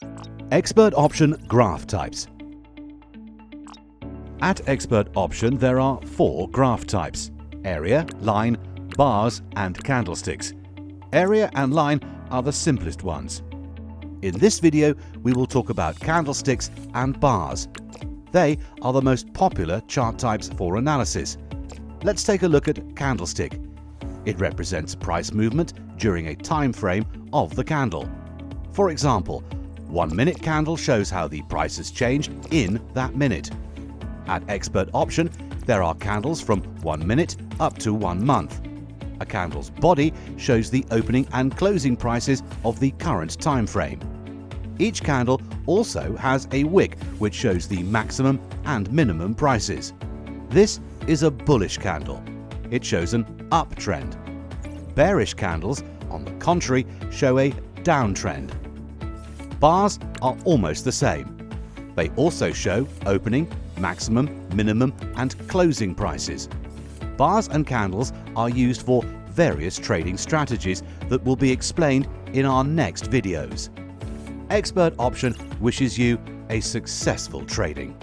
ExpertOption graph types. At ExpertOption there are 4 graph types: area, line, bars and candlesticks. Area and line are the simplest ones. In this video we will talk about candlesticks and bars. They are the most popular chart types for analysis. Let's take a look at candlestick. It represents price movement during a time frame of the candle. For example, 1 minute candle shows how the price has changed in that minute. At ExpertOption, there are candles from 1 minute up to 1 month. A candle's body shows the opening and closing prices of the current time frame. Each candle also has a wick which shows the maximum and minimum prices. This is a bullish candle. It shows an uptrend. Bearish candles, on the contrary, show a downtrend. Bars are almost the same. They also show opening, maximum, minimum and closing prices. Bars and candles are used for various trading strategies that will be explained in our next videos. ExpertOption wishes you a successful trading.